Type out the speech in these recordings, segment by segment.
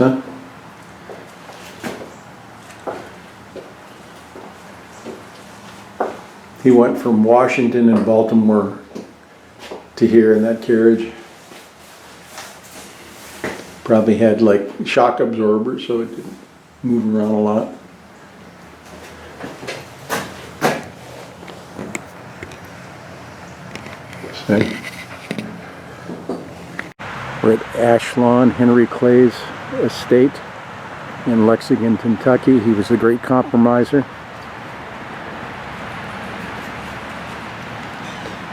Huh? He went from Washington and Baltimore to here in that carriage. Probably had like shock absorbers so it didn't move around a lot. See? We're at Ashland, Henry Clay's estate in Lexington, Kentucky. He was a great compromiser.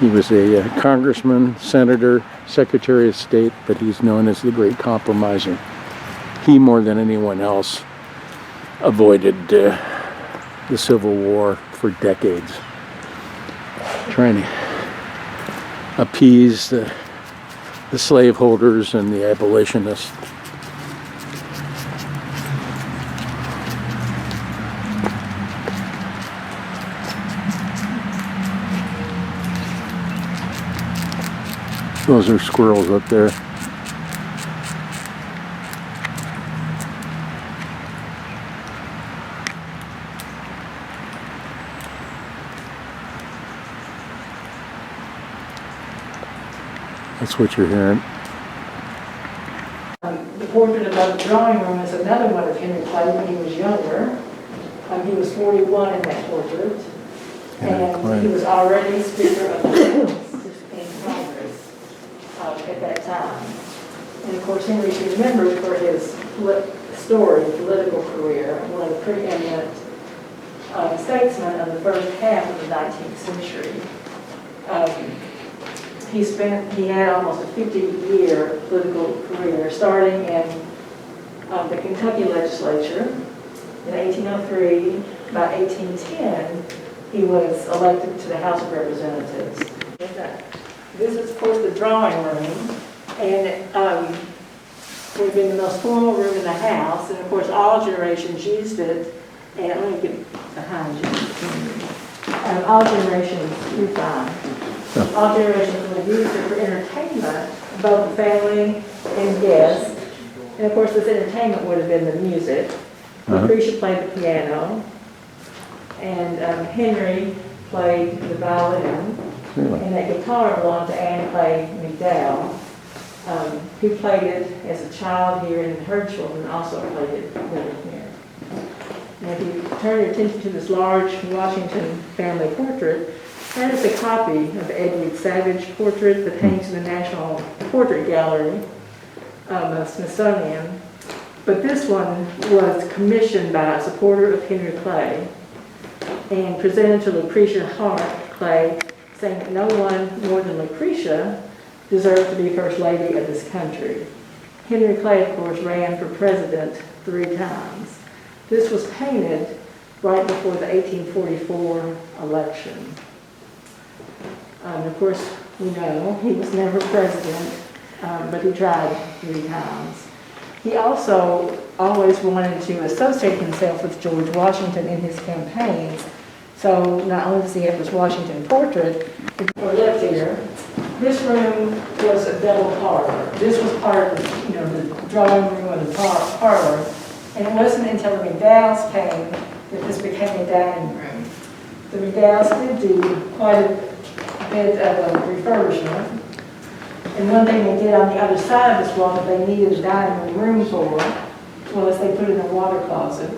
He was a congressman, senator, secretary of state, but he's known as the great compromiser. He, more than anyone else, avoided the Civil War for decades, trying to appease the slaveholders and the abolitionists. Those are squirrels up there. That's what you're hearing. The portrait above the drawing room is another one of Henry Clay when he was younger. He was 41 in that portrait. And he was already Speaker of the House in Congress at that time. And of course, Henry is remembered for his storied political career, one of the preeminent statesmen of the first half of the 19th century. He had almost a 50-year political career, starting in the Kentucky legislature in 1803. By 1810, he was elected to the House of Representatives. This is, of course, the drawing room, and it would have been the most formal room in the house, and of course, all generations used it. And let me get behind you. All generations, you're fine. All generations would have used it for entertainment, both the family and guests. And of course, this entertainment would have been the music. Lucretia played the piano, and Henry played the violin, and that guitar belonged to Anne Clay McDowell, who played it as a child here, and her children also played it living here. And if you turn your attention to this large Washington family portrait, that is a copy of the Edward Savage portrait that hangs in the National Portrait Gallery of Smithsonian. But this one was commissioned by a supporter of Henry Clay and presented to Lucretia Hart Clay, saying that no one more than Lucretia deserved to be First Lady of this country. Henry Clay, of course, ran for president 3 times. This was painted right before the 1844 election. Of course, we know he was never president, but he tried 3 times. He also always wanted to associate himself with George Washington in his campaigns. So not only does he have this Washington portrait, or left here, this room was a double parlor. This was part of the drawing room or the parlor. And it wasn't until the McDowells came that this became a dining room. The McDowells did do quite a bit of a refurbishment. And one thing they did on the other side of this wall that they needed a dining room for was they put in a water closet.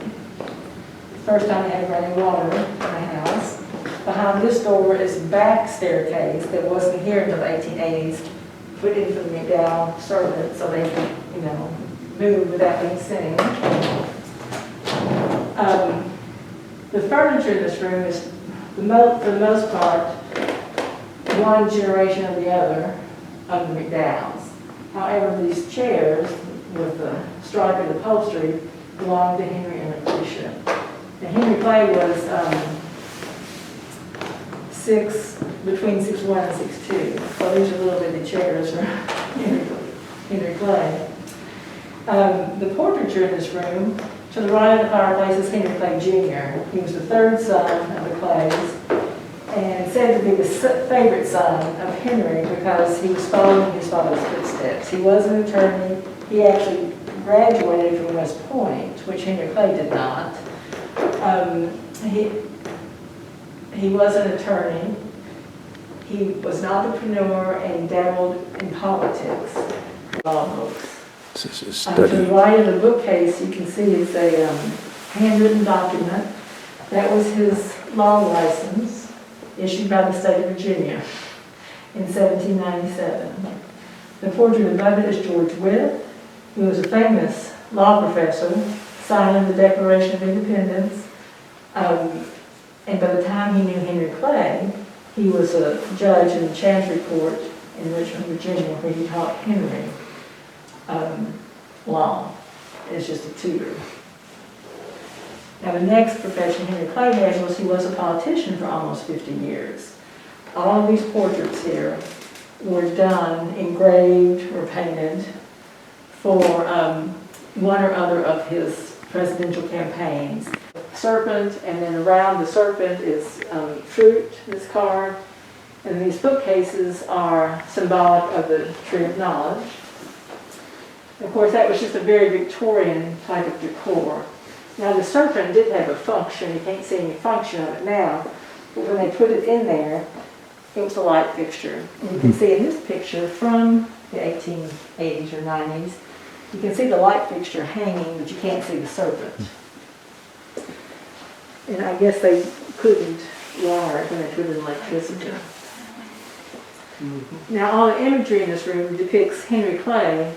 First time they had running water in the house. Behind this door is a back staircase that wasn't here until the 1880s, put in for the McDowell servants so they could, move without being seen. The furniture in this room is, for the most part, one generation or the other of the McDowells. However, these chairs with the striped upholstery belong to Henry and Lucretia. Now, Henry Clay was between 6'1" and 6'2", so these are little bitty chairs for Henry Clay. The portraiture in this room, to the right of the fireplace, is Henry Clay Jr. He was the 3rd son of the Clays, and said to be the favorite son of Henry because he was following his father's footsteps. He was an attorney. He actually graduated from West Point, which Henry Clay did not. He was an attorney. He was an entrepreneur and dabbled in politics. Law books. This is his To the study. right of the bookcase, you can see it's a handwritten document. That was his law license issued by the state of Virginia in 1797. The portrait above it is George Wythe, who was a famous law professor, signing the Declaration of Independence. And by the time he knew Henry Clay, he was a judge in the Chancery Court in Richmond, Virginia, where he taught Henry law. It's just a tutor. Now, the next profession Henry Clay had was he was a politician for almost 50 years. All of these portraits here were done, engraved, or painted for one or other of his presidential campaigns. Serpent, and then around the serpent is fruit, this card. And these bookcases are symbolic of the tree of knowledge. Of course, that was just a very Victorian type of decor. Now, the serpent did have a function. You can't see any function of it now. But when they put it in there, it was a light fixture. And you can see in this picture from the 1880s or 90s, you can see the light fixture hanging, but you can't see the serpent. And I guess they couldn't wire it when they put it in electricity. Now, all the imagery in this room depicts Henry Clay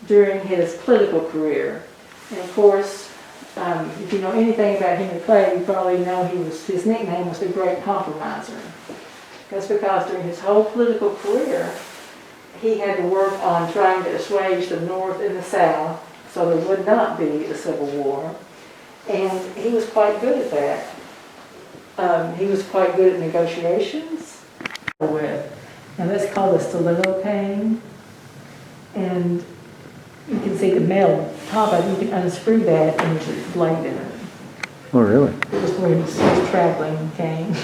during his political career. And of course, if you know anything about Henry Clay, you probably know his nickname was the Great Compromiser. That's because during his whole political career, he had to work on trying to assuage the North and the South so there would not be a civil war. And he was quite good at that. He was quite good at negotiations. Now that's called a stiletto cane. And you can see the metal top of it. You can unscrew that and there's a blade in it. Oh, really? It was where his traveling cane.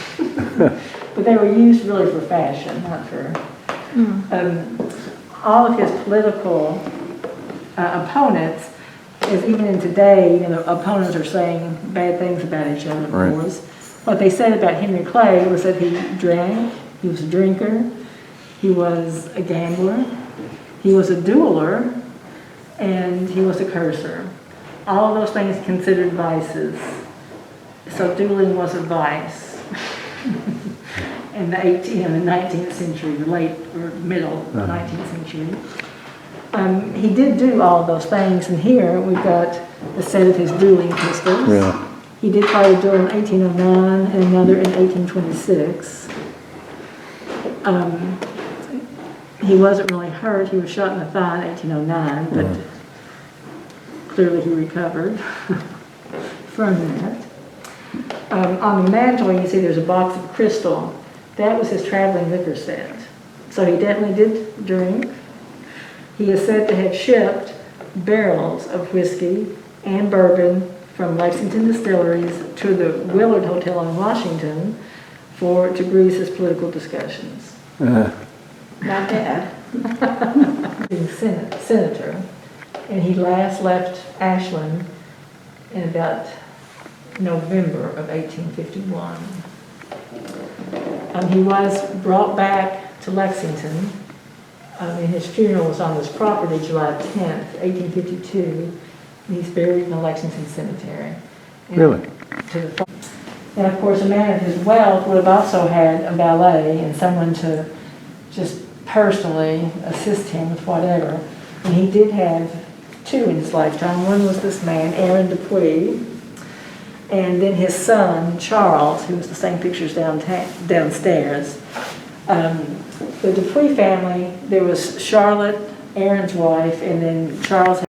But they were used really for fashion, not for... all of his political opponents, as even in today, opponents are saying bad things about each other, of course. What they said about Henry Clay was that he drank, he was a drinker, he was a gambler, he was a dueler, and he was a curser. All of those things considered vices. So dueling was a vice. In the 19th century, the late or middle 19th century. He did do all of those things, and here we've got a set of his dueling pistols. Yeah. He did fight a duel in 1809 and another in 1826. He wasn't really hurt. He was shot in the thigh in 1809, but clearly he recovered from that. On the mantle, you see there's a box of crystal. That was his traveling liquor set. So he definitely did drink. He is said to have shipped barrels of whiskey and bourbon from Lexington distilleries to the Willard Hotel in Washington to grease his political discussions. Not bad. Being senator, and he last left Ashland in about November of 1851. He was brought back to Lexington, and his funeral was on this property July 10th, 1852, and he's buried in the Lexington Cemetery. Really? And of course, a man of his wealth would have also had a valet and someone to just personally assist him with whatever. And he did have two in his lifetime. One was this man, Aaron Dupuy, and then his son, Charles, who was the same pictures downstairs. The Dupuy family, there was Charlotte, Aaron's wife, and then Charles